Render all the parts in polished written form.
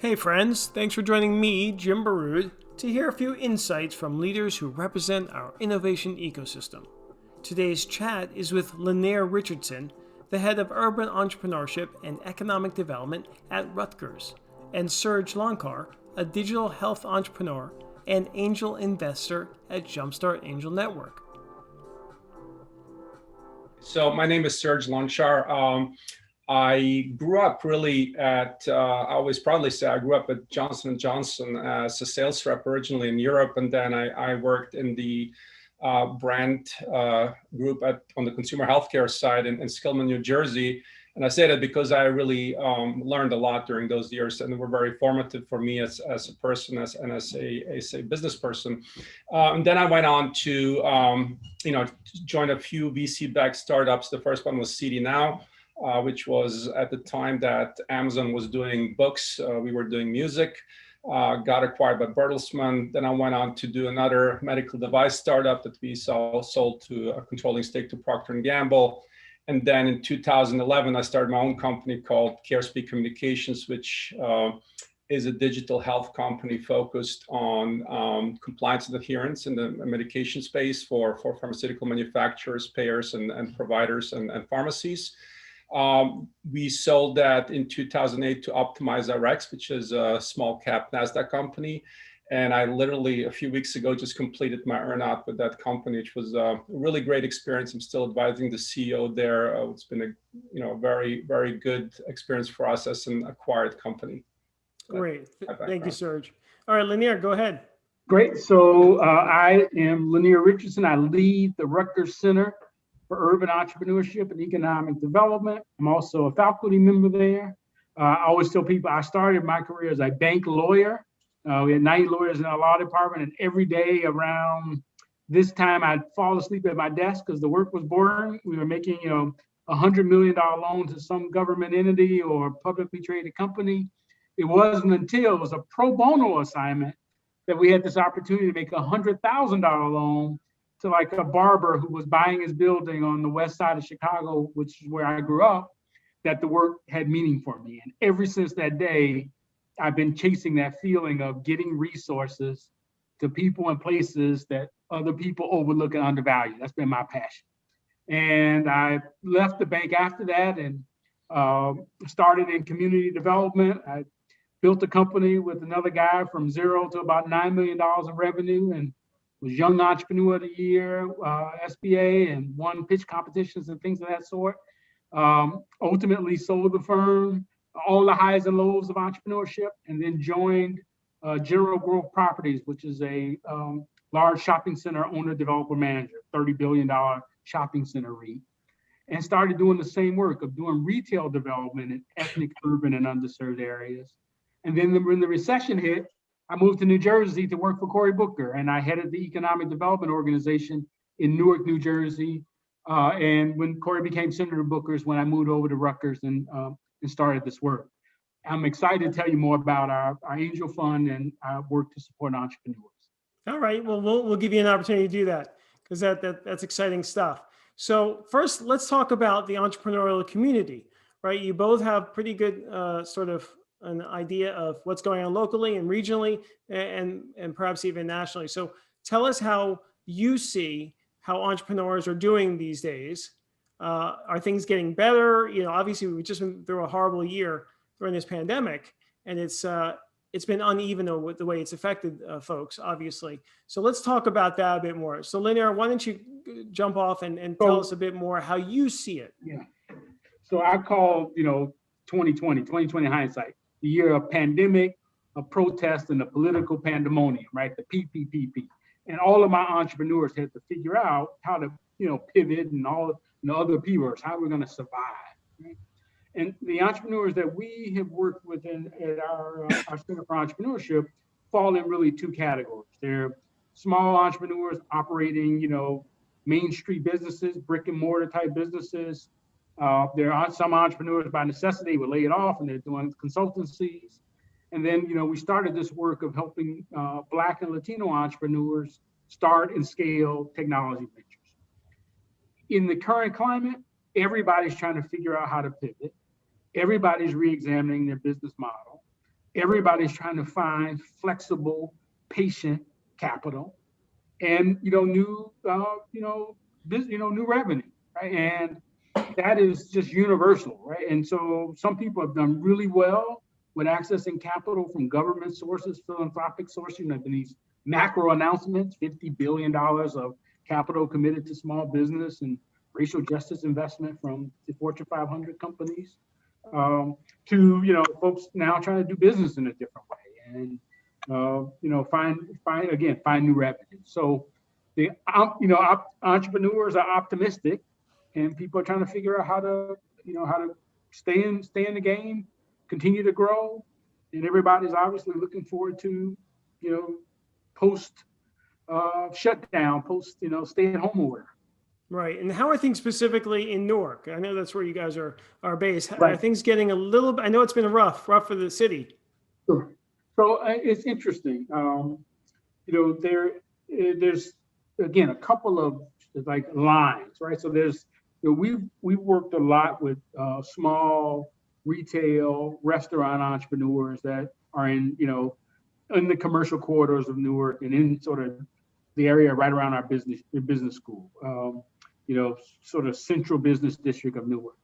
Hey friends, thanks for joining me, Jim Baroud, to hear a few insights from leaders who represent our innovation ecosystem. Today's chat is with Lyneir Richardson, the head of urban entrepreneurship and economic development at Rutgers, and Serge Loncar, a digital health entrepreneur and angel investor at Jumpstart Angel Network. So my name is Serge Loncar. I grew up really at, I always proudly say I grew up at Johnson & Johnson as a sales rep originally in Europe. And then I worked in the brand group on the consumer healthcare side in Skillman, New Jersey. And I say that because I really learned a lot during those years, and they were very formative for me as a person and as a business person. And then I went on to join a few VC-backed startups. The first one was CD Now, which was at the time that Amazon was doing books. We were doing music. Got acquired by Bertelsmann. Then I went on to do another medical device startup that we sold to a controlling stake to Procter & Gamble. And then in 2011, I started my own company called CareSpeak Communications, which is a digital health company focused on compliance and adherence in the medication space for pharmaceutical manufacturers, payers, and providers and pharmacies. We sold that in 2008 to OptimizeRx, which is a small cap NASDAQ company. And I literally a few weeks ago just completed my earnout with that company, which was a really great experience. I'm still advising the CEO there. It's been a very, very good experience for us as an acquired company. Great. Thank you, Serge. All right, Lyneir, go ahead. Great. So I am Lyneir Richardson. I lead the Rutgers Center for Urban Entrepreneurship and Economic Development. I'm also a faculty member there. I always tell people I started my career as a bank lawyer. We had 90 lawyers in our law department, and every day around this time, I'd fall asleep at my desk because the work was boring. We were making, $100 million loan to some government entity or publicly traded company. It wasn't until it was a pro bono assignment that we had this opportunity to make a $100,000 loan to like a barber who was buying his building on the west side of Chicago, which is where I grew up, that the work had meaning for me. And ever since that day, I've been chasing that feeling of getting resources to people and places that other people overlook and undervalue. That's been my passion. And I left the bank after that and started in community development. I built a company with another guy from zero to about $9 million in revenue and was Young Entrepreneur of the Year, SBA, and won pitch competitions and things of that sort. Ultimately sold the firm, all the highs and lows of entrepreneurship, and then joined General Growth Properties, which is a large shopping center owner, developer, manager, $30 billion shopping center REIT, and started doing the same work of doing retail development in ethnic, urban, and underserved areas. And then when the recession hit, I moved to New Jersey to work for Cory Booker, and I headed the Economic Development Organization in Newark, New Jersey. And when Cory became Senator Booker's, when I moved over to Rutgers and started this work. I'm excited to tell you more about our angel fund and our work to support entrepreneurs. All right, well, we'll give you an opportunity to do that because that's exciting stuff. So first, let's talk about the entrepreneurial community, right? You both have pretty good sort of an idea of what's going on locally and regionally and perhaps even nationally. So tell us how you see how entrepreneurs are doing these days. Are things getting better? Obviously we've just been through a horrible year during this pandemic, and it's been uneven with the way it's affected folks, obviously. So let's talk about that a bit more. So Lyneir, why don't you jump off and tell us a bit more how you see it? Yeah. So I call 2020 hindsight, the year of pandemic, of protest, and the political pandemonium, right? The PPPP. And all of my entrepreneurs had to figure out how to pivot and all the other P words, how we're going to survive. Right? And the entrepreneurs that we have worked with at our Center for Entrepreneurship fall in really two categories. They're small entrepreneurs operating, Main Street businesses, brick and mortar type businesses. There are some entrepreneurs by necessity were laid off and they're doing consultancies. And then, we started this work of helping Black and Latino entrepreneurs start and scale technology ventures. In the current climate, everybody's trying to figure out how to pivot. Everybody's re-examining their business model. everybody's trying to find flexible, patient capital, and new new revenue, right? And that is just universal, right? And so some people have done really well with accessing capital from government sources, philanthropic sources. These macro announcements, $50 billion of capital committed to small business and racial justice investment from the Fortune 500 companies, to folks now trying to do business in a different way and find new revenue. So the entrepreneurs are optimistic, and people are trying to figure out how to stay in the game, continue to grow, and everybody's obviously looking forward to post shutdown, post stay at home order. Right. And how are things specifically in Newark? I know that's where you guys are based. Right. Are things getting a little bit, I know it's been rough for the city. Sure. So it's interesting. There's again a couple of like lines, right? So there's we've worked a lot with small retail restaurant entrepreneurs that are in the commercial corridors of Newark and in sort of the area right around our business school, sort of central business district of Newark.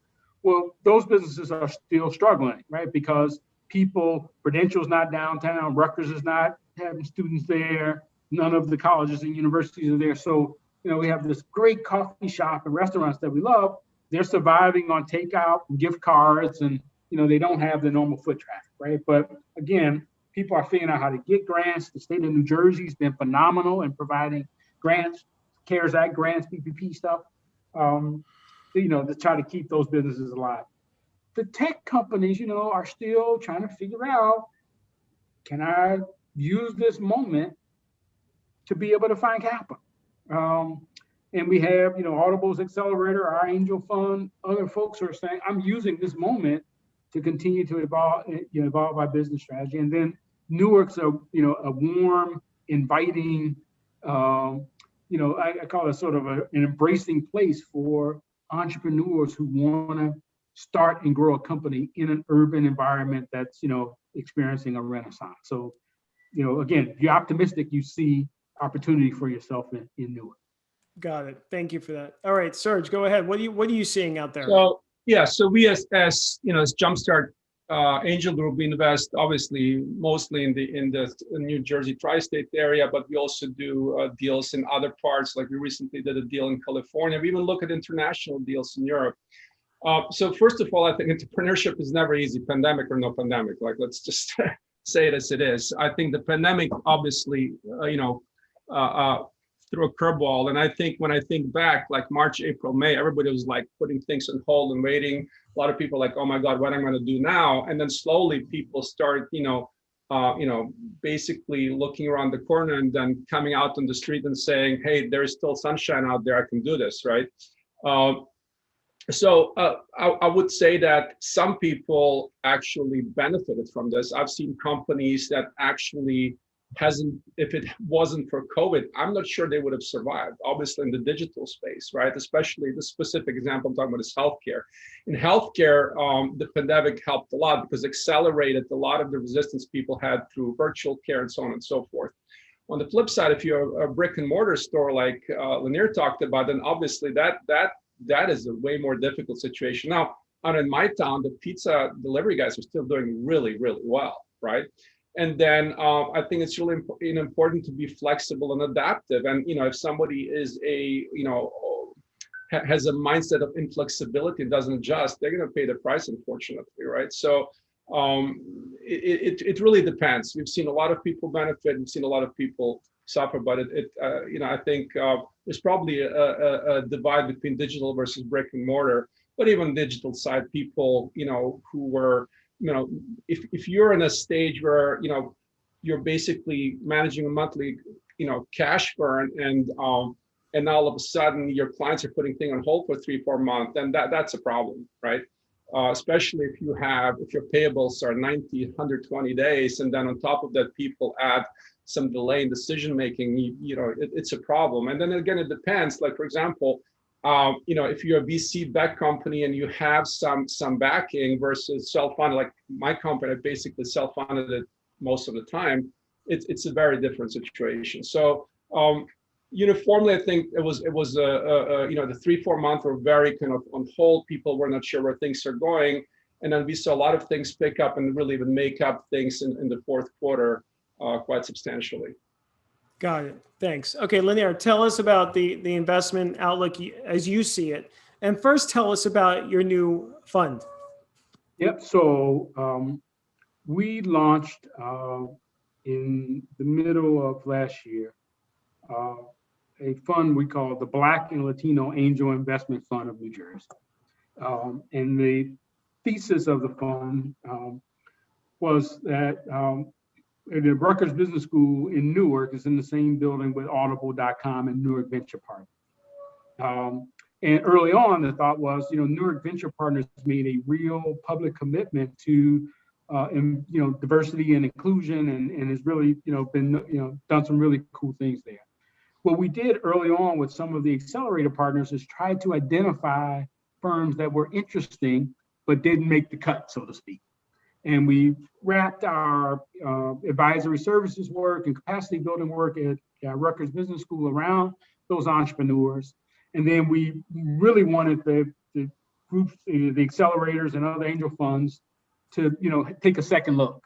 Well, those businesses are still struggling, right? Because Prudential's not downtown, Rutgers is not having students there, none of the colleges and universities are there. So, we have this great coffee shop and restaurants that we love. They're surviving on takeout and gift cards, and they don't have the normal foot traffic, right? But again, people are figuring out how to get grants. The state of New Jersey's been phenomenal in providing grants, CARES Act grants, PPP stuff, to try to keep those businesses alive. The tech companies, are still trying to figure out, can I use this moment to be able to find capital? And we have, Audible's Accelerator, our angel fund, other folks are saying, I'm using this moment to continue to evolve my business strategy. And then Newark's a warm, inviting, I call it sort of an embracing place for entrepreneurs who want to start and grow a company in an urban environment that's, experiencing a renaissance. So, again, if you're optimistic, you see opportunity for yourself in Newark. Got it. Thank you for that. All right, Serge, go ahead. What are you seeing out there? So we as Jumpstart Angel Group, we invest obviously mostly in the New Jersey tri-state area, but we also do deals in other parts. Like we recently did a deal in California. We even look at international deals in Europe. So first of all, I think entrepreneurship is never easy, pandemic or no pandemic. Like let's just say it as it is. I think the pandemic obviously, threw a curveball. And I think when I think back, like March, April, May, everybody was like putting things on hold and waiting. A lot of people like, oh my God, what am I going to do now? And then slowly people start, basically looking around the corner and then coming out on the street and saying, hey, there is still sunshine out there. I can do this, right? So I would say that some people actually benefited from this. I've seen companies that actually if it wasn't for COVID, I'm not sure they would have survived, obviously in the digital space, right? Especially the specific example I'm talking about is healthcare. In healthcare, the pandemic helped a lot because it accelerated a lot of the resistance people had through virtual care and so on and so forth. On the flip side, if you're a brick and mortar store like Lyneir talked about, then obviously that is a way more difficult situation. Now, out in my town, the pizza delivery guys are still doing really, really well, right? And then I think it's really important to be flexible and adaptive. And if somebody is has a mindset of inflexibility and doesn't adjust, they're going to pay the price, unfortunately, right? So it really depends. We've seen a lot of people benefit. We've seen a lot of people suffer, but I think there's probably a divide between digital versus brick and mortar. But even digital side, people who were if you're in a stage where you're basically managing a monthly cash burn and all of a sudden your clients are putting things on hold for 3-4 months, then that's a problem, right? Especially if your payables are 90, 120 days, and then on top of that people add some delay in decision making, it's a problem. And then again, it depends. Like for example, if you're a VC-backed company and you have some backing versus self-funded, like my company, I basically self-funded it most of the time. It's a very different situation. So uniformly, I think it was the 3-4 months were very kind of on hold. People were not sure where things are going, and then we saw a lot of things pick up and really even make up things in the fourth quarter quite substantially. Got it. Thanks. Okay, Lyneir, tell us about the investment outlook as you see it. And first, tell us about your new fund. Yep. So we launched in the middle of last year a fund we call the Black and Latino Angel Investment Fund of New Jersey. And the thesis of the fund was that the Rutgers Business School in Newark is in the same building with Audible.com and Newark Venture Partners. And early on, the thought was, Newark Venture Partners made a real public commitment to, diversity and inclusion, and has really, been, done some really cool things there. What we did early on with some of the accelerator partners is try to identify firms that were interesting but didn't make the cut, so to speak. And we wrapped our advisory services work and capacity building work at Rutgers Business School around those entrepreneurs. And then we really wanted the groups, the accelerators and other angel funds to, take a second look,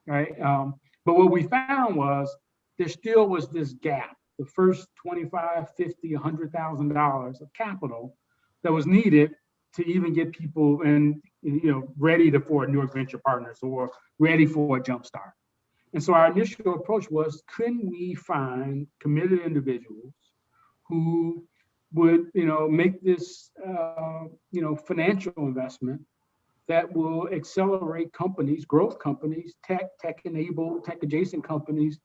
right? But what we found was there still was this gap, the first $25, $50, $100,000 of capital that was needed to even get people ready for a Newark Venture Partners or ready for a jumpstart. And so our initial approach was, couldn't we find committed individuals who would, make this, financial investment that will accelerate companies, growth companies, tech-enabled, tech-adjacent companies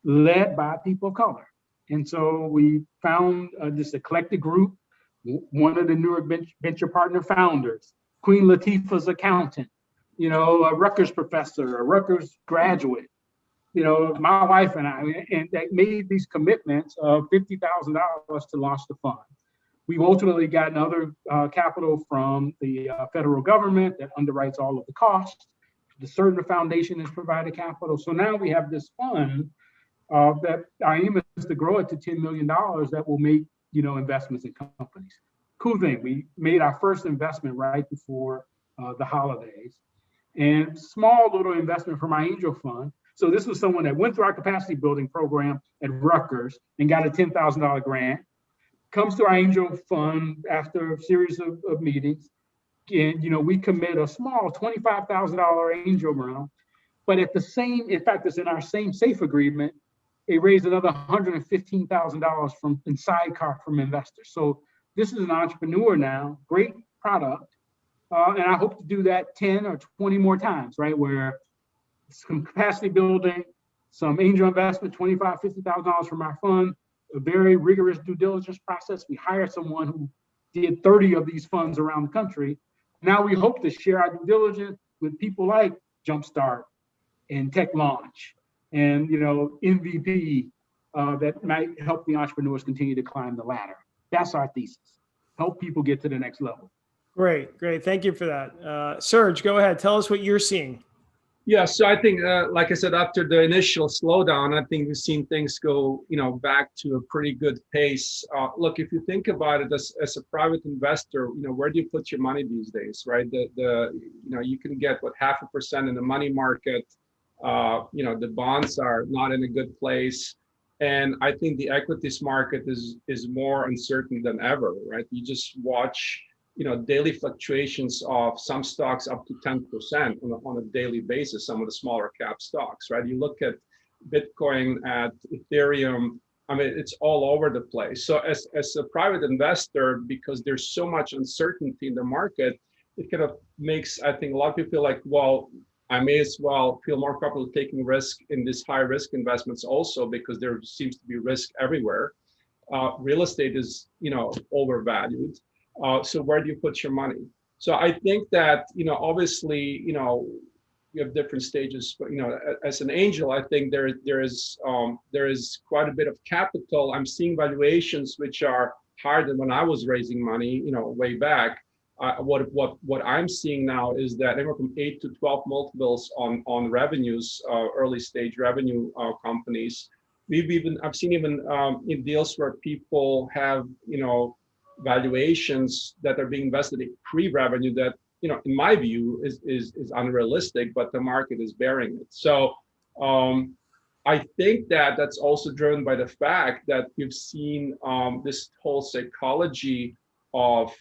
led by people of color. And so we found this eclectic group. One of the Newark Venture Partner founders, Queen Latifah's accountant, a Rutgers professor, a Rutgers graduate, my wife and I, and they made these commitments of $50,000 to launch the fund. We've ultimately gotten other capital from the federal government that underwrites all of the costs. The Cerner Foundation has provided capital. So now we have this fund that our aim is to grow it to $10 million that will make investments in companies. Cool thing, we made our first investment right before the holidays, and small little investment from our angel fund. So this was someone that went through our capacity building program at Rutgers and got a $10,000 grant, comes to our angel fund after a series of meetings, and we commit a small $25,000 angel round, but in fact, it's in our same SAFE agreement. It raised another $115,000 from sidecar from investors. So this is an entrepreneur now, great product. And I hope to do that 10 or 20 more times, right? Where some capacity building, some angel investment, $25,000, $50,000 from our fund, a very rigorous due diligence process. We hired someone who did 30 of these funds around the country. Now we hope to share our due diligence with people like Jumpstart and Tech Launch and MVP that might help the entrepreneurs continue to climb the ladder. That's our thesis. Help people get to the next level. Great. Thank you for that. Serge, go ahead. Tell us what you're seeing. Yeah, so I think, like I said, after the initial slowdown, I think we've seen things go, back to a pretty good pace. Look, if you think about it as a private investor, where do you put your money these days, right? You can get 0.5% in the money market. The bonds are not in a good place, and I think the equities market is more uncertain than ever, right? You just watch daily fluctuations of some stocks up to 10% on a daily basis, some of the smaller cap stocks, right? You look at Bitcoin, at Ethereum, I mean, it's all over the place. So as a private investor, because there's so much uncertainty in the market, it kind of makes, I think, a lot of people feel like, well, I may as well feel more comfortable taking risk in these high risk investments also, because there seems to be risk everywhere. Real estate is, overvalued. So where do you put your money? So I think that, obviously, you have different stages, but, as an angel, I think there is quite a bit of capital. I'm seeing valuations which are higher than when I was raising money, way back. What I'm seeing now is that anywhere from 8 to 12 multiples on revenues, early stage revenue companies. I've seen even in deals where people have valuations that are being invested in pre-revenue that in my view is unrealistic, but the market is bearing it. So I think that that's also driven by the fact that you've seen this whole psychology of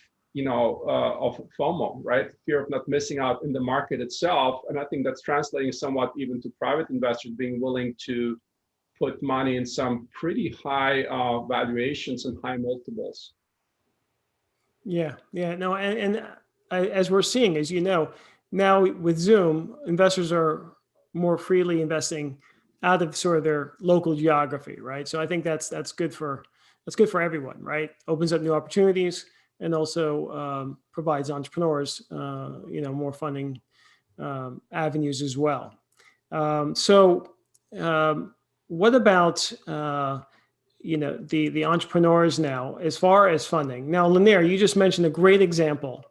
of FOMO, right? Fear of not missing out in the market itself. And I think that's translating somewhat even to private investors being willing to put money in some pretty high valuations and high multiples. Yeah, no, and as we're seeing, as you know, now with Zoom, investors are more freely investing out of sort of their local geography, right? So I think that's good for everyone, right? Opens up new opportunities and also provides entrepreneurs, more funding avenues as well. What about the entrepreneurs now, as far as funding? Now, Lyneir, you just mentioned a great example.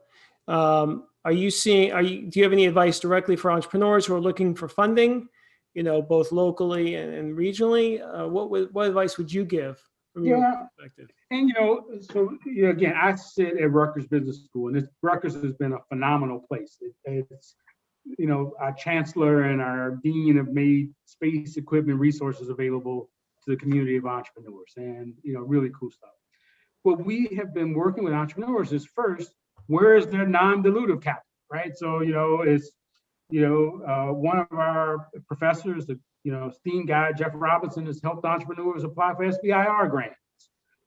Do you have any advice directly for entrepreneurs who are looking for funding, both locally and regionally? What advice would you give from your perspective? And again, I sit at Rutgers Business School, and Rutgers has been a phenomenal place. It's our chancellor and our dean have made space, equipment, resources available to the community of entrepreneurs, and really cool stuff. What we have been working with entrepreneurs is first, where is their non-dilutive capital, right? So one of our professors, the esteemed guy Jeff Robinson, has helped entrepreneurs apply for SBIR grants,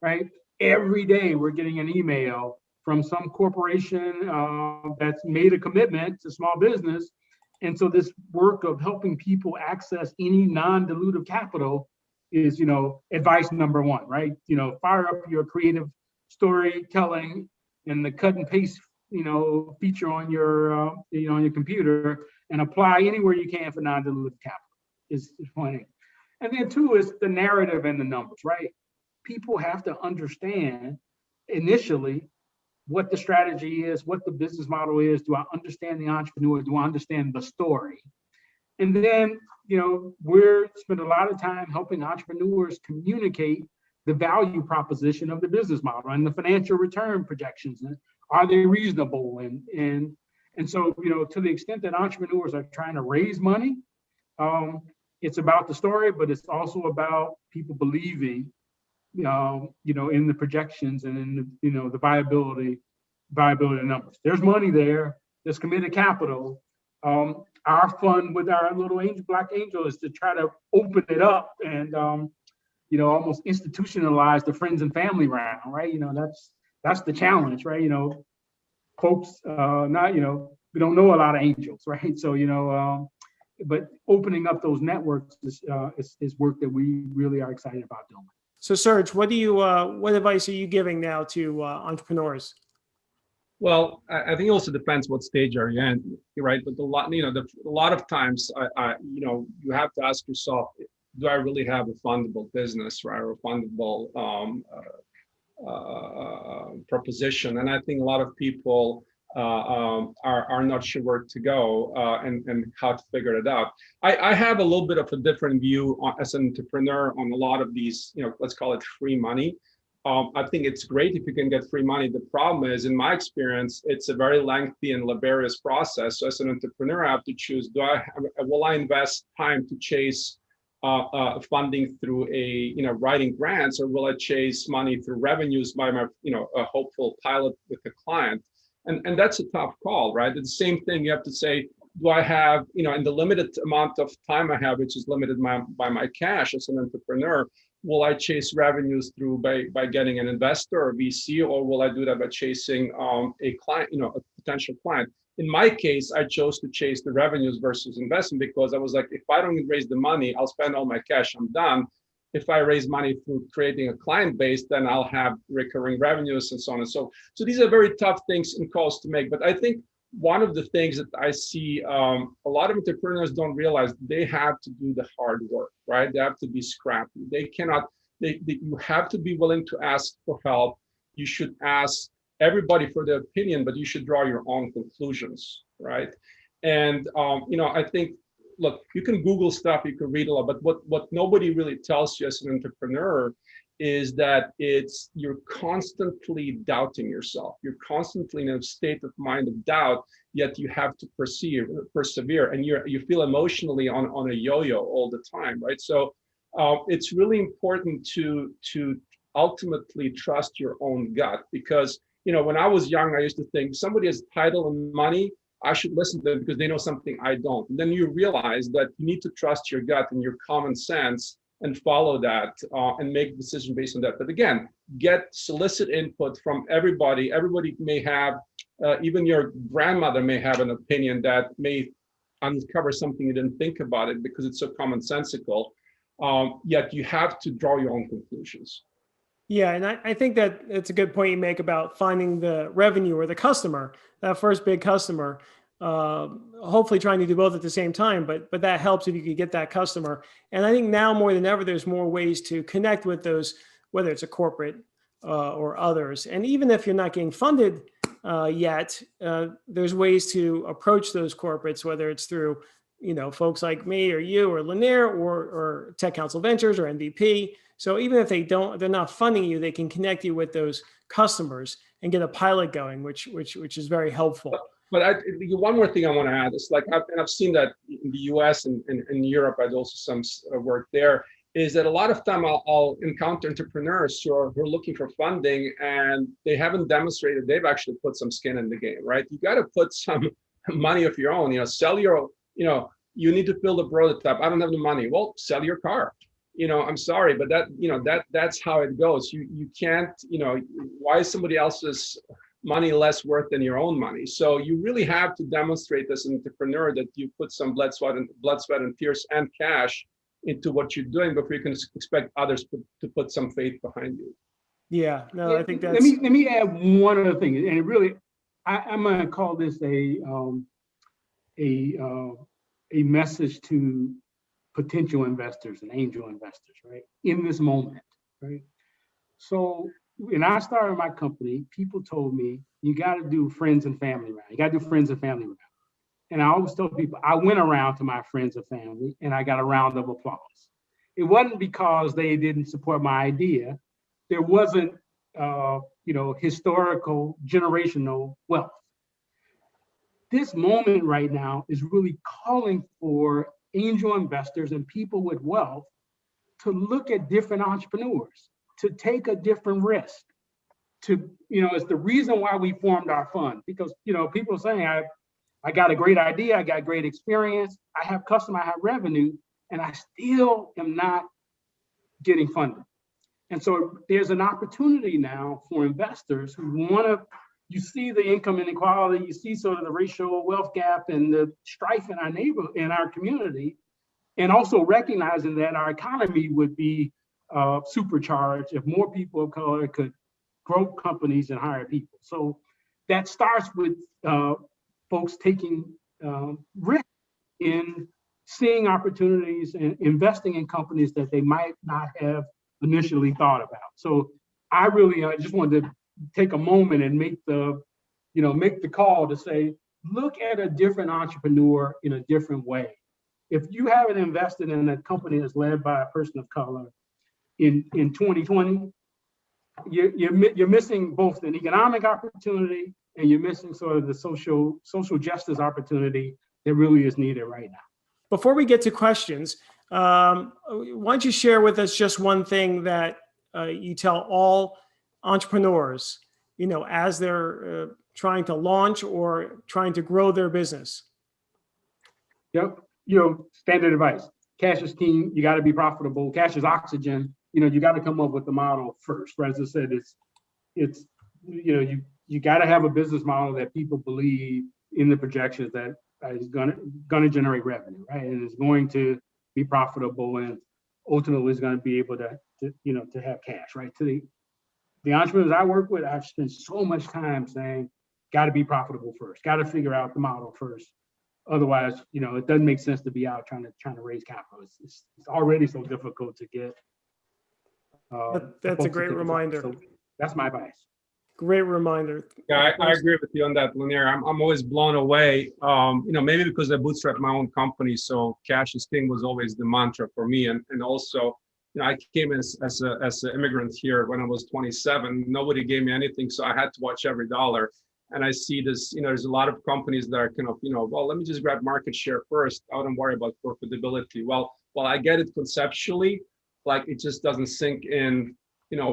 right? Every day we're getting an email from some corporation that's made a commitment to small business. And so this work of helping people access any non-dilutive capital is, advice number one, right? Fire up your creative storytelling and the cut and paste, feature on your, on your computer, and apply anywhere you can for non-dilutive capital is point. And then two is the narrative and the numbers, right? People have to understand initially what the strategy is, what the business model is. Do I understand the entrepreneur? Do I understand the story? And then, we're spend a lot of time helping entrepreneurs communicate the value proposition of the business model and the financial return projections. And are they reasonable? And so, to the extent that entrepreneurs are trying to raise money, it's about the story, but it's also about people believing in the projections and in the viability of numbers. There's money there. There's committed capital. Our fund with our little Black Angel is to try to open it up and almost institutionalize the friends and family round, right? That's the challenge, right? Folks, we don't know a lot of angels, right? So but opening up those networks is work that we really are excited about doing. So Serge, what advice are you giving now to entrepreneurs? Well, I think it also depends what stage are you in, right? But a lot of times, you have to ask yourself, do I really have a fundable business, right, or a fundable proposition? And I think a lot of people are not sure where to go and how to figure it out. I have a little bit of a different view as an entrepreneur on a lot of these, let's call it free money. I think it's great if you can get free money. The problem is, in my experience, it's a very lengthy and laborious process. So as an entrepreneur, I have to choose, will I invest time to chase funding through writing grants, or will I chase money through revenues by my, a hopeful pilot with the client? And that's a tough call, right? It's the same thing. You have to say, do I have, in the limited amount of time I have, which is limited by my cash as an entrepreneur, will I chase revenues through by getting an investor or VC, or will I do that by chasing a client, a potential client? In my case, I chose to chase the revenues versus investment because I was like, if I don't raise the money, I'll spend all my cash, I'm done. If I raise money through creating a client base, then I'll have recurring revenues and so on and so. So these are very tough things and calls to make. But I think one of the things that I see a lot of entrepreneurs don't realize, they have to do the hard work, right? They have to be scrappy. They cannot, you have to be willing to ask for help. you should ask everybody for their opinion, but you should draw your own conclusions, right? And I think, look, you can Google stuff, you can read a lot, but what nobody really tells you as an entrepreneur is that you're constantly doubting yourself. You're constantly in a state of mind of doubt, yet you have to persevere, and you feel emotionally on a yo-yo all the time, right? So it's really important to ultimately trust your own gut, because when I was young, I used to think somebody has title and money, I should listen to them because they know something I don't. And then you realize that you need to trust your gut and your common sense and follow that and make a decision based on that. But again, solicit input from everybody. Everybody may have, even your grandmother may have an opinion that may uncover something you didn't think about it because it's so commonsensical. Yet you have to draw your own conclusions. Yeah, and I think that it's a good point you make about finding the revenue or the customer, that first big customer. Hopefully trying to do both at the same time, but that helps if you could get that customer. And I think now more than ever, there's more ways to connect with those, whether it's a corporate or others. And even if you're not getting funded yet, there's ways to approach those corporates, whether it's through folks like me or you or Lyneir or Tech Council Ventures or MVP. So even if they're not funding you, they can connect you with those customers and get a pilot going, which is very helpful. But one more thing I want to add is, like, I've seen that in the US and in Europe, I did also some work there, is that a lot of time I'll encounter entrepreneurs who are looking for funding, and they haven't demonstrated they've actually put some skin in the game, right? You got to put some money of your own, sell your, you need to build a prototype. I don't have the money. Well, sell your car. I'm sorry, but that's how it goes. You can't, why is somebody else's money less worth than your own money? So you really have to demonstrate as an entrepreneur that you put some blood, sweat, and tears and cash into what you're doing before you can expect others to put some faith behind you. Yeah, no, I think that's. Let me add one other thing, and really, I'm going to call this a message to potential investors and angel investors, right? In this moment, right? So when I started my company, people told me, you got to do friends and family round. You got to do friends and family round. And I always tell people, I went around to my friends and family and I got a round of applause. It wasn't because they didn't support my idea. There wasn't, historical, generational wealth. This moment right now is really calling for angel investors and people with wealth to look at different entrepreneurs, to take a different risk. It's the reason why we formed our fund, because people are saying, I got a great idea, I got great experience, I have customer, I have revenue, and I still am not getting funded. And so there's an opportunity now for investors who want to, you see the income inequality, you see sort of the racial wealth gap and the strife in our community, and also recognizing that our economy would be supercharged if more people of color could grow companies and hire people. So that starts with folks taking risk in seeing opportunities and investing in companies that they might not have initially thought about. So I just wanted to take a moment and make the call to say, look at a different entrepreneur in a different way. If you haven't invested in a company that's led by a person of color in 2020, you're missing both an economic opportunity and you're missing sort of the social justice opportunity that really is needed right now. Before we get to questions, why don't you share with us just one thing that you tell all entrepreneurs, as they're trying to launch or trying to grow their business? Yep. Standard advice. Cash is king. You got to be profitable. Cash is oxygen. You got to come up with the model first. Right? As I said, it's you got to have a business model that people believe in the projections that is going to generate revenue, right? And it's going to be profitable and ultimately is going to be able to have cash, right? To the entrepreneurs I work with, I've spent so much time saying, got to be profitable first. Got to figure out the model first. Otherwise, it doesn't make sense to be out trying to raise capital. It's already so difficult to get. That's a great reminder. So that's my advice. Great reminder. Yeah, I agree with you on that, Lyneir. I'm always blown away. Maybe because I bootstrapped my own company, so cash is king was always the mantra for me. And also, I came as an immigrant here when I was 27. Nobody gave me anything, so I had to watch every dollar. And I see this, there's a lot of companies that are kind of, well, let me just grab market share first. I don't worry about profitability. Well, I get it conceptually, like it just doesn't sink in,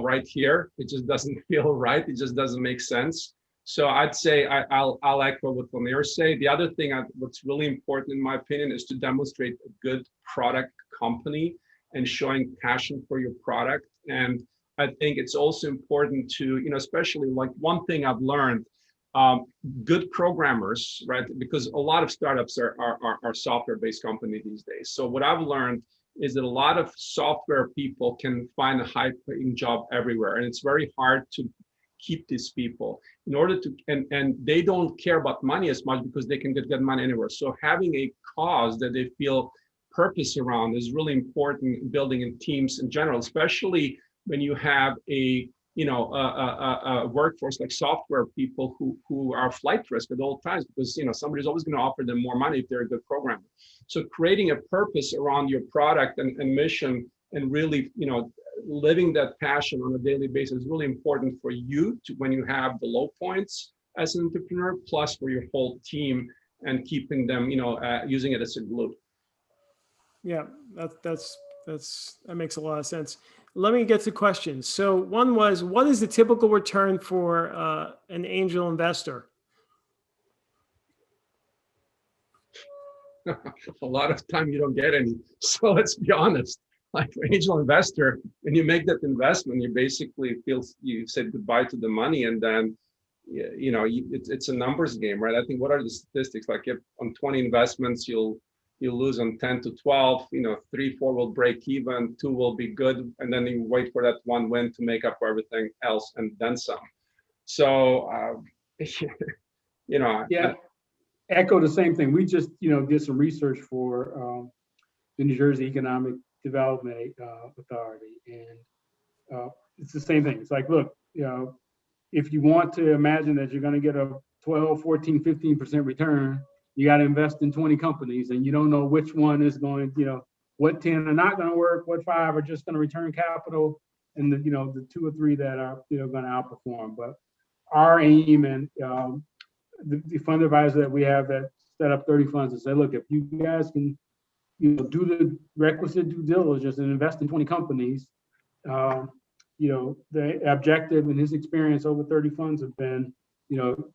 right here. It just doesn't feel right. It just doesn't make sense. So I'd say I'll echo what Lyneir say. The other thing, what's really important in my opinion, is to demonstrate a good product company and showing passion for your product. And I think it's also important to, especially like one thing I've learned, good programmers, right? Because a lot of startups are software-based companies these days. So what I've learned is that a lot of software people can find a high-paying job everywhere, and it's very hard to keep these people in order to, and they don't care about money as much because they can get money anywhere. So having a cause that they feel purpose around is really important in building in teams in general, especially when you have a workforce like software people who are flight risk at all times, because somebody's always going to offer them more money if they're a good programmer. So creating a purpose around your product and mission, and really living that passion on a daily basis is really important for you to, when you have the low points as an entrepreneur, plus for your whole team, and keeping them using it as a glue. Yeah, that makes a lot of sense. Let me get to questions. So one was, what is the typical return for an angel investor? A lot of time you don't get any. So let's be honest. Like for angel investor, when you make that investment, you basically you said goodbye to the money, and then it's a numbers game, right? I think, what are the statistics? Like if on 20 investments, you'll lose on 10 to 12, 3, 4 will break even, 2 will be good, and then you wait for that one win to make up for everything else and then some. So, Yeah, echo the same thing. We just, did some research for the New Jersey Economic Development Authority, and it's the same thing. It's like, look, if you want to imagine that you're going to get a 12, 14, 15% return, you got to invest in 20 companies, and you don't know which one is going, what 10 are not going to work, what 5 are just going to return capital, and the 2 or 3 that are, going to outperform. But our aim, and the fund advisor that we have that set up 30 funds, and say, look, if you guys can, do the requisite due diligence and invest in 20 companies, the objective in his experience over 30 funds have been,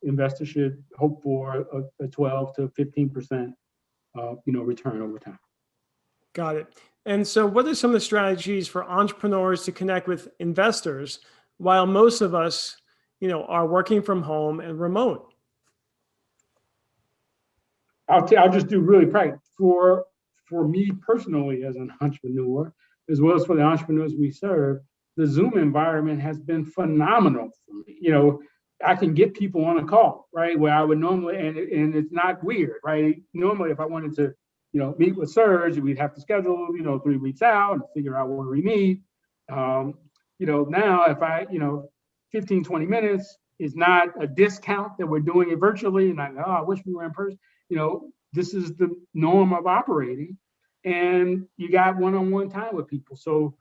investors should hope for a 12 to 15%, return over time. Got it. And so what are some of the strategies for entrepreneurs to connect with investors while most of us, are working from home and remote? I'll just do really practical. For me personally as an entrepreneur, as well as for the entrepreneurs we serve, the Zoom environment has been phenomenal for me. I can get people on a call, right? Where I would normally, and it's not weird, right? Normally, if I wanted to, meet with Serge, we'd have to schedule, 3 weeks out and figure out where we meet. Now if I, 15, 20 minutes is not a discount that we're doing it virtually, and I wish we were in person. This is the norm of operating, and you got one-on-one time with people. So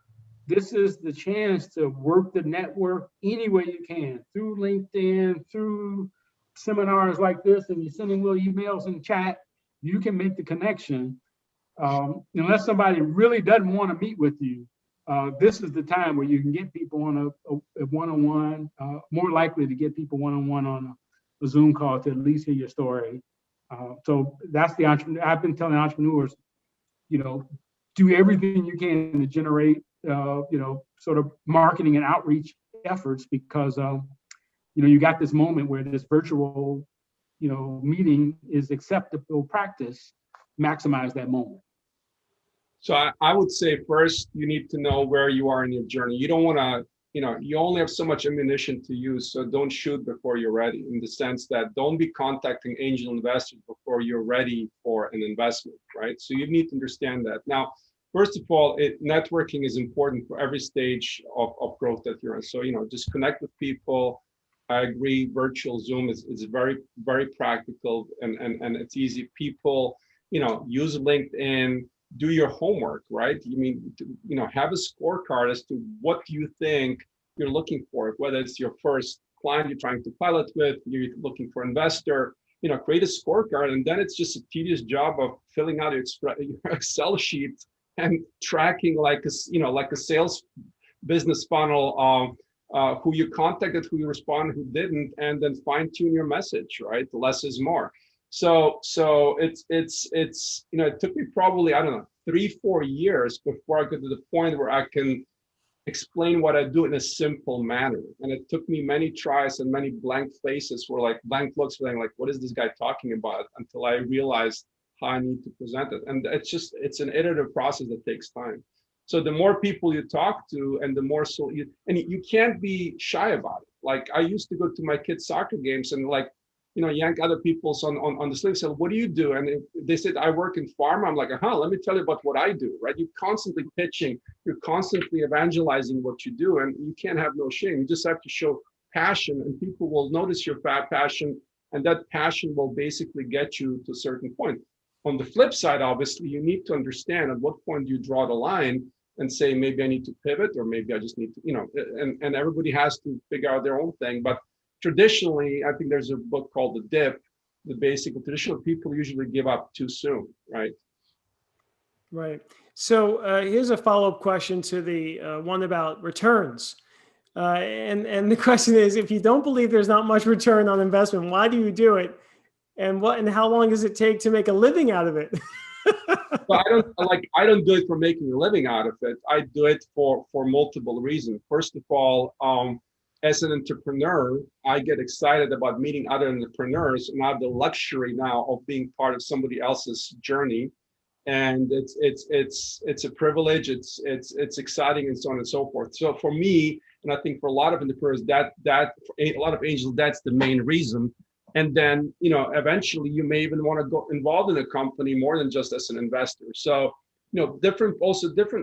this is the chance to work the network any way you can, through LinkedIn, through seminars like this, and you're sending little emails and chat. You can make the connection. Unless somebody really doesn't want to meet with you, this is the time where you can get people on a one-on-one, more likely to get people one-on-one on a Zoom call to at least hear your story. So that's the entrepreneur. I've been telling entrepreneurs, do everything you can to generate, sort of marketing and outreach efforts, because, you got this moment where this virtual, meeting is acceptable practice. Maximize that moment. So I would say first, you need to know where you are in your journey. You don't want to, you only have so much ammunition to use, so don't shoot before you're ready, in the sense that don't be contacting angel investors before you're ready for an investment, right? So you need to understand that. Now, first of all, networking is important for every stage of growth that you're in. So, just connect with people, I agree. Virtual Zoom is very, very practical and it's easy. People, use LinkedIn, do your homework, right? Have a scorecard as to what you think you're looking for, whether it's your first client you're trying to pilot with, you're looking for investor, create a scorecard, and then it's just a tedious job of filling out your Excel sheet and tracking like a sales business funnel of who you contacted, who you responded, who didn't, and then fine tune your message, right? Less is more. So it's it took me probably, I don't know, 3-4 years before I got to the point where I can explain what I do in a simple manner. And it took me many tries and many blank faces where like blank looks saying like, what is this guy talking about? Until I realized how I need to present it. And it's an iterative process that takes time. So the more people you talk to and the more you can't be shy about it. Like I used to go to my kids' soccer games and like, yank other people's on the sleeve, say, what do you do? And if they said, I work in pharma, I'm like, let me tell you about what I do, right? You're constantly pitching, you're constantly evangelizing what you do, and you can't have no shame. You just have to show passion, and people will notice your passion, and that passion will basically get you to a certain point. On the flip side, obviously, you need to understand at what point do you draw the line and say, maybe I need to pivot, or maybe I just need to, and everybody has to figure out their own thing. But traditionally, I think there's a book called The Dip. Traditional people usually give up too soon, right? Right. So here's a follow-up question to the one about returns. And the question is, if you don't believe there's not much return on investment, why do you do it? And how long does it take to make a living out of it? Well, I don't do it for making a living out of it. I do it for multiple reasons. First of all, as an entrepreneur, I get excited about meeting other entrepreneurs, and I have the luxury now of being part of somebody else's journey. And it's a privilege. It's exciting, and so on and so forth. So for me, and I think for a lot of entrepreneurs, that for a lot of angels, that's the main reason. And then eventually you may even want to go involved in a company more than just as an investor. So different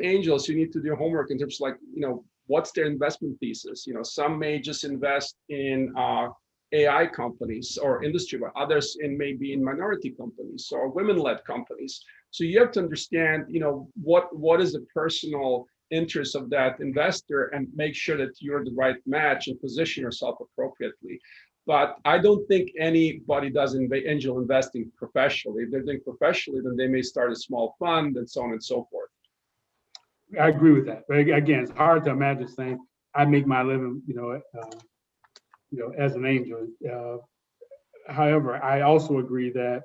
angels, you need to do homework in terms of like what's their investment thesis. Some may just invest in AI companies or industry, but others maybe in minority companies or women-led companies. So you have to understand, what is the personal interest of that investor, and make sure that you're the right match and position yourself appropriately. But I don't think anybody does angel investing professionally. If they're doing professionally, then they may start a small fund and so on and so forth. I agree with that. But again, it's hard to imagine saying I make my living, as an angel. However, I also agree that,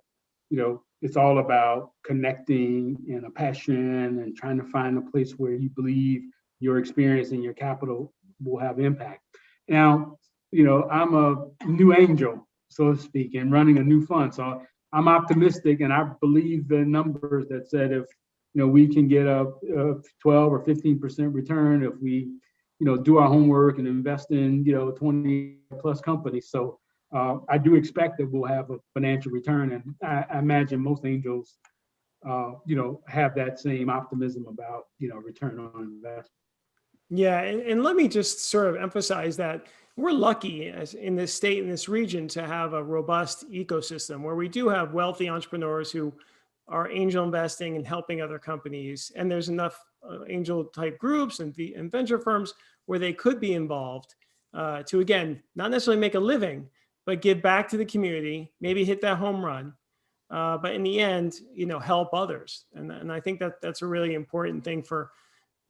it's all about connecting and a passion and trying to find a place where you believe your experience and your capital will have impact. Now, I'm a new angel, so to speak, and running a new fund. So I'm optimistic, and I believe the numbers that said if we can get a 12 or 15% return if we do our homework and invest in 20 plus companies. So I do expect that we'll have a financial return, and I imagine most angels have that same optimism about return on investment. Yeah, and let me just sort of emphasize that we're lucky in this state, in this region, to have a robust ecosystem where we do have wealthy entrepreneurs who are angel investing and helping other companies. And there's enough angel type groups and venture firms where they could be involved to, again, not necessarily make a living, but give back to the community, maybe hit that home run. But in the end, help others. And I think that's a really important thing for,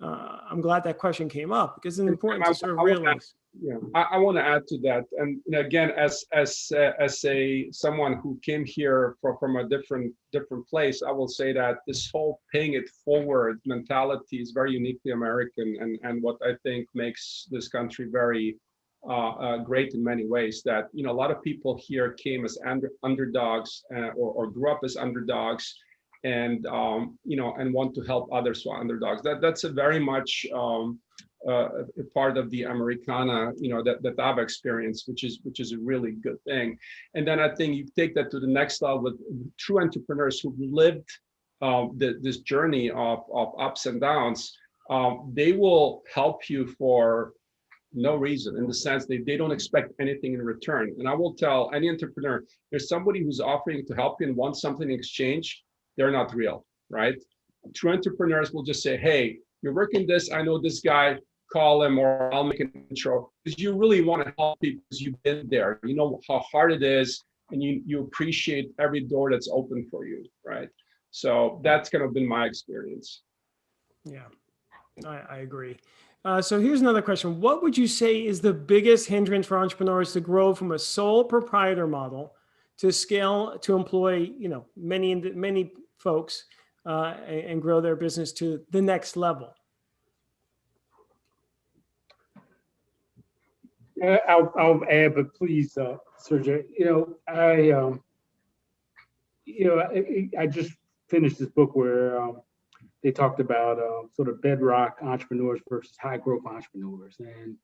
I'm glad that question came up, because it's important to sort of realize. I want to add to that, and again, as someone who came here from a different place, I will say that this whole paying it forward mentality is very uniquely American, and what I think makes this country very great in many ways. That a lot of people here came as underdogs or grew up as underdogs, and and want to help others who are underdogs. That's a very much a part of the Americana, that I've experienced, which is a really good thing. And then I think you take that to the next level with true entrepreneurs who've lived this journey of ups and downs. They will help you for no reason, in the sense that they don't expect anything in return. And I will tell any entrepreneur, there's somebody who's offering to help you and wants something in exchange, they're not real, right? True entrepreneurs will just say, hey, you're working this, I know this guy, call him, or I'll make an intro, because you really want to help people because you've been there. You know how hard it is, and you appreciate every door that's open for you, right? So that's kind of been my experience. Yeah, I agree. So here's another question. What would you say is the biggest hindrance for entrepreneurs to grow from a sole proprietor model to scale to employ, many folks and grow their business to the next level? I'll add, but please, Serge, I just finished this book where they talked about sort of bedrock entrepreneurs versus high growth entrepreneurs. And,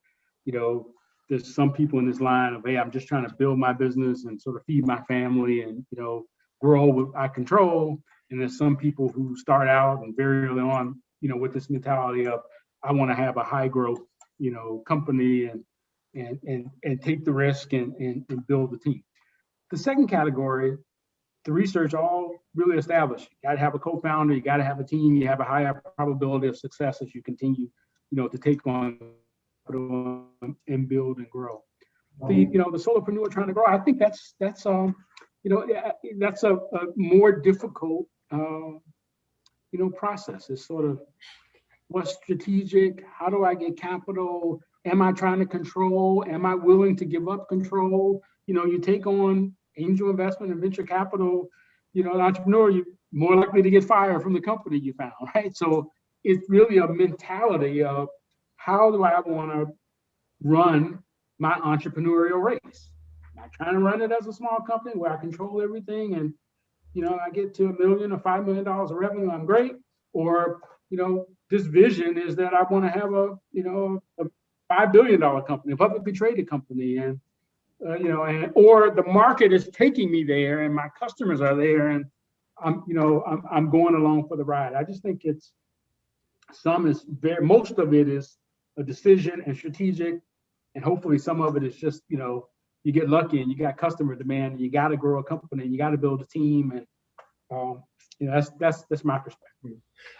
there's some people in this line of, hey, I'm just trying to build my business and sort of feed my family and, grow what I control. And there's some people who start out and very early on, with this mentality of, I want to have a high growth, company and take the risk and build the team. The second category, the research all really established. You got to have a co-founder, you got to have a team, you have a higher probability of success as you continue, to take on and build and grow. The solopreneur trying to grow, I think that's a more difficult process. It's sort of what's strategic, how do I get capital? Am I trying to control? Am I willing to give up control? You take on angel investment and venture capital, an entrepreneur, you're more likely to get fired from the company you found, right? So it's really a mentality of how do I want to run my entrepreneurial race? Am I trying to run it as a small company where I control everything and, I get to $1 million or $5 million of revenue, I'm great. Or, this vision is that I want to have a $5 billion company, a publicly traded company, and or the market is taking me there, and my customers are there, and I'm going along for the ride. I just think most of it is a decision and strategic, and hopefully some of it is just you get lucky and you got customer demand, and you got to grow a company, and you got to build a team, and that's my perspective.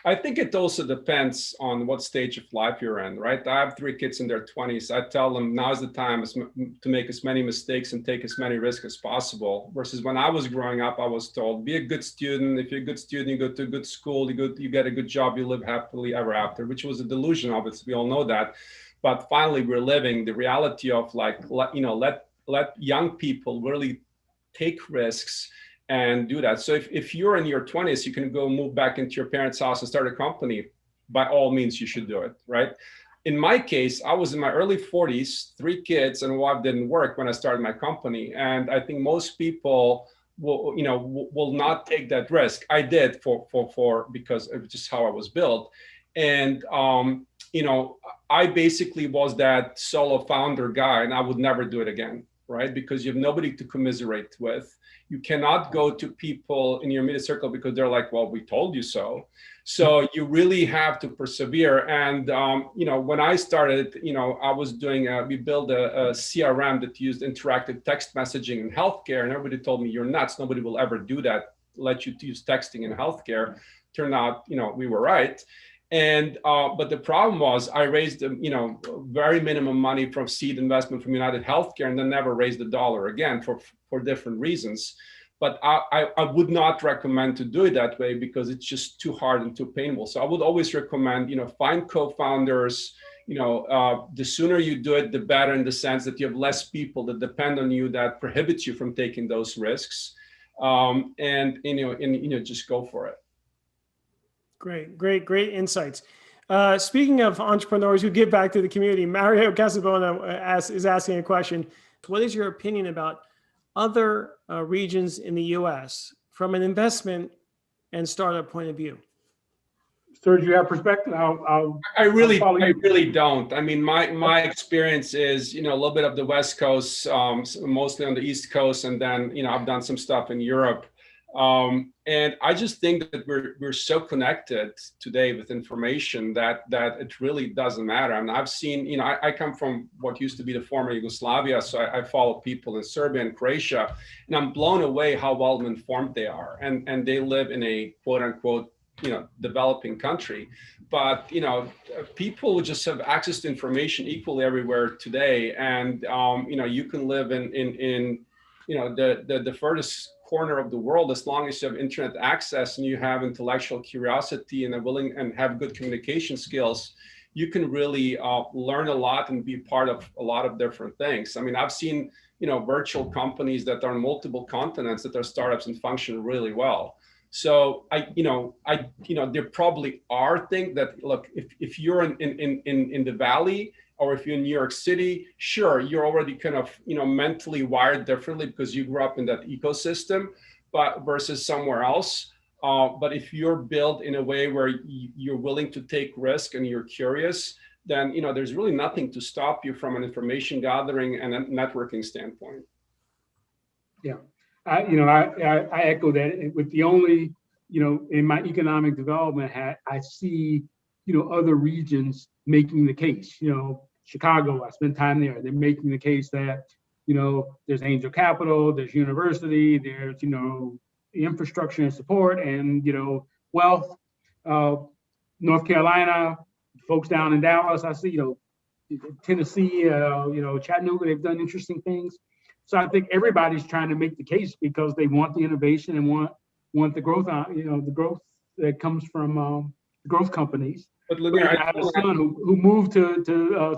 I think it also depends on what stage of life you're in, right? I have 3 kids in their 20s. I tell them now's the time to make as many mistakes and take as many risks as possible. Versus when I was growing up, I was told, be a good student. If you're a good student, you go to a good school, you get a good job, you live happily ever after, which was a delusion of it. We all know that. But finally, we're living the reality of let young people really take risks and do that. So if you're in your 20s, you can go move back into your parents' house and start a company. By all means, you should do it, right? In my case, I was in my early 40s, 3 kids, and a wife didn't work when I started my company. And I think most people will not take that risk. I did because of just how I was built. And I basically was that solo founder guy, and I would never do it again, right? Because you have nobody to commiserate with. You cannot go to people in your immediate circle because they're like, well, we told you so. So you really have to persevere. And, when I started, I was we built a CRM that used interactive text messaging in healthcare. And everybody told me, you're nuts. Nobody will ever do that, let you use texting in healthcare. Turned out, we were right. And but the problem was I raised very minimum money from seed investment from United Healthcare, and then never raised $1 again for different reasons. But I would not recommend to do it that way because it's just too hard and too painful. So I would always recommend find co-founders. The sooner you do it, the better, in the sense that you have less people that depend on you that prohibits you from taking those risks, and just go for it. Great insights. Speaking of entrepreneurs who give back to the community, Mario Casabona is asking a question. What is your opinion about other regions in the U.S. from an investment and startup point of view? Serge, you have perspective? I really don't. I mean, my experience is, a little bit of the West Coast, mostly on the East Coast. And then, I've done some stuff in Europe. And I just think that we're so connected today with information that it really doesn't matter. And I've seen, you know, I come from what used to be the former Yugoslavia, so I follow people in Serbia and Croatia, and I'm blown away how well informed they are, and they live in a quote unquote, you know, developing country. But you know, people just have access to information equally everywhere today, and you know, you can live in you know, the furthest corner of the world, as long as you have internet access and you have intellectual curiosity and and have good communication skills, you can really learn a lot and be part of a lot of different things. I mean, I've seen, you know, virtual companies that are on multiple continents that are startups and function really well. So there probably are things that, look, if you're in the Valley, or if you're in New York City, sure, you're already kind of, you know, mentally wired differently because you grew up in that ecosystem, but versus somewhere else. But if you're built in a way where you're willing to take risk and you're curious, then, you know, there's really nothing to stop you from an information gathering and a networking standpoint. Yeah, I echo that. With the only, you know, in my economic development hat, I see, you know, other regions making the case. You know, Chicago, I spent time there. They're making the case that, you know, there's angel capital, there's university, there's, you know, infrastructure and support, and, you know, wealth. North Carolina, folks down in Dallas, I see, you know, Tennessee, you know, Chattanooga, they've done interesting things. So I think everybody's trying to make the case because they want the innovation and want the growth, you know, the growth that comes from growth companies. But Lyneir, I had a son who moved to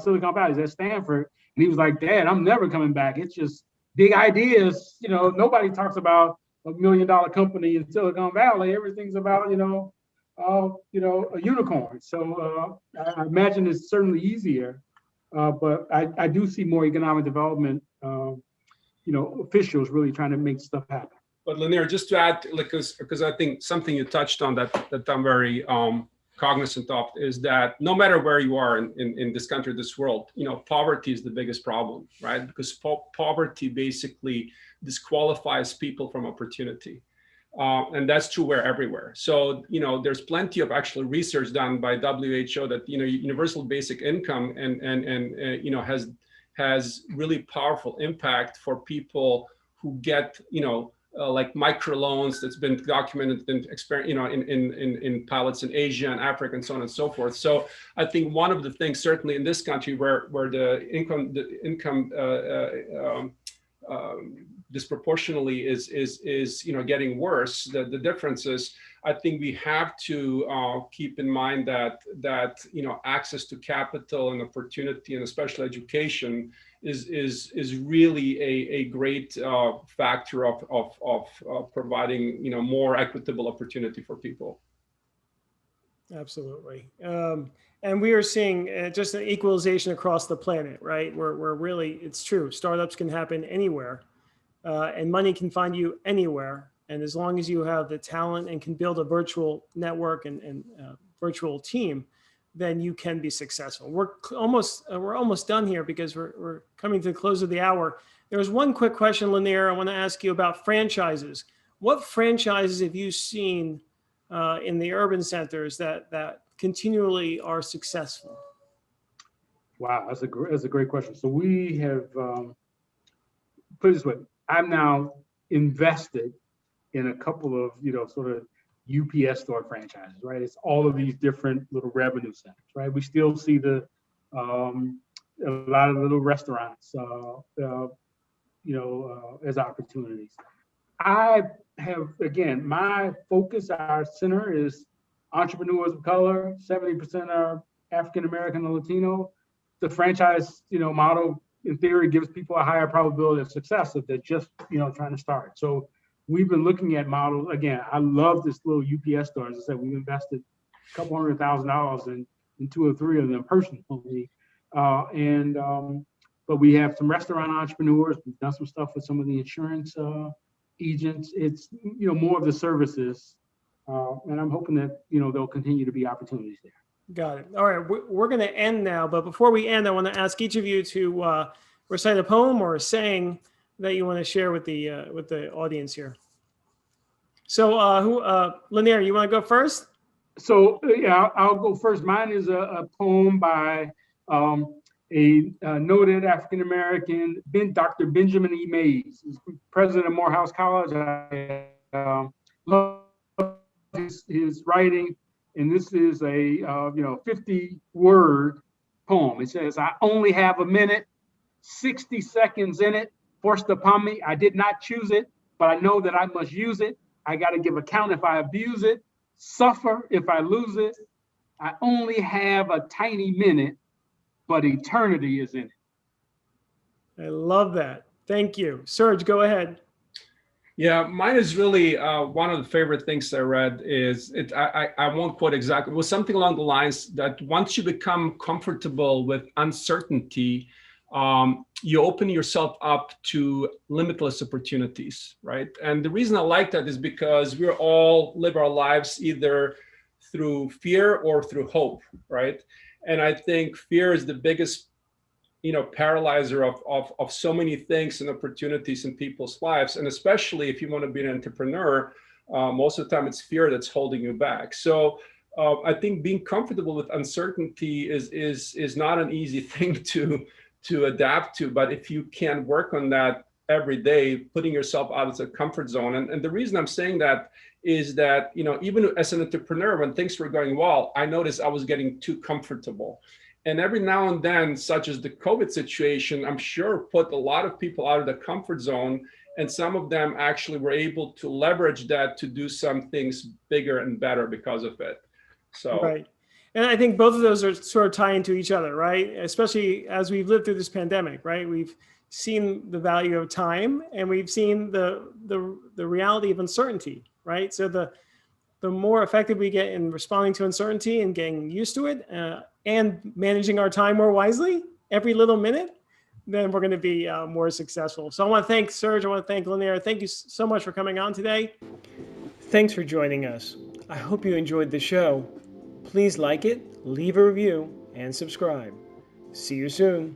Silicon Valley, he's at Stanford, and he was like, "Dad, I'm never coming back. It's just big ideas. You know, nobody talks about $1 million company in Silicon Valley. Everything's about, you know, a unicorn." So I imagine it's certainly easier, but I do see more economic development, you know, officials really trying to make stuff happen. But Lyneir, just to add, because I think something you touched on that I'm very cognizant of is that no matter where you are in this country, this world, you know, poverty is the biggest problem, right? Because poverty basically disqualifies people from opportunity. And that's true everywhere. So, you know, there's plenty of actual research done by WHO that, you know, universal basic income and you know, has really powerful impact for people who get, you know, like microloans that's been documented in in pilots in Asia and Africa and so on and so forth. So I think one of the things certainly in this country where the income disproportionately is you know, getting worse, the difference is, I think we have to keep in mind that you know, access to capital and opportunity and especially education is really a great factor of providing, you know, more equitable opportunity for people. Absolutely. And we are seeing just an equalization across the planet, right? We're really, it's true. Startups can happen anywhere, and money can find you anywhere. And as long as you have the talent and can build a virtual network and virtual team, then you can be successful. We're almost done here because we're coming to the close of the hour. There's one quick question, Lyneir, I want to ask you about franchises. What franchises have you seen in the urban centers that continually are successful? Wow, that's a great question. So we have, put it this way, I'm now invested in a couple of, you know, sort of UPS store franchises, right? It's all of these different little revenue centers, right? We still see a lot of little restaurants, you know, as opportunities. I have, again, my focus, our center is entrepreneurs of color, 70% are African American and Latino. The franchise, you know, model in theory gives people a higher probability of success if they're just, you know, trying to start. So we've been looking at models. Again, I love this little UPS store. As I said, we've invested a couple $100,000 in 2 or 3 of them personally. But we have some restaurant entrepreneurs. We've done some stuff with some of the insurance agents. It's, you know, more of the services. And I'm hoping that, you know, there'll continue to be opportunities there. Got it. All right, we're going to end now. But before we end, I want to ask each of you to recite a poem or a saying that you want to share with the audience here. So Lyneir, you want to go first? So yeah, I'll go first. Mine is a poem by a noted African-American, Dr. Benjamin E. Mays, president of Morehouse College. I love his writing, and this is a 50-word poem. It says, "I only have a minute, 60 seconds in it, forced upon me. I did not choose it, but I know that I must use it. I got to give account if I abuse it, suffer if I lose it. I only have a tiny minute, but eternity is in it." I love that. Thank you. Serge, go ahead. Yeah, mine is really one of the favorite things I read is I won't quote exactly. It was something along the lines that once you become comfortable with uncertainty, you open yourself up to limitless opportunities, right? And the reason I like that is because we all live our lives either through fear or through hope, right? And I think fear is the biggest paralyzer of so many things and opportunities in people's lives. And especially if you want to be an entrepreneur, most of the time it's fear that's holding you back. So I think being comfortable with uncertainty is not an easy thing to adapt to. But if you can work on that every day, putting yourself out of the comfort zone. And the reason I'm saying that is that, even as an entrepreneur, when things were going well, I noticed I was getting too comfortable. And every now and then, such as the COVID situation, I'm sure put a lot of people out of the comfort zone. And some of them actually were able to leverage that to do some things bigger and better because of it. So, right. And I think both of those are sort of tie into each other, right? Especially as we've lived through this pandemic, right? We've seen the value of time, and we've seen the reality of uncertainty, right? So the more effective we get in responding to uncertainty and getting used to it, and managing our time more wisely every little minute, then we're going to be more successful. So I want to thank Serge. I want to thank Lyneir. Thank you so much for coming on today. Thanks for joining us. I hope you enjoyed the show. Please like it, leave a review, and subscribe. See you soon.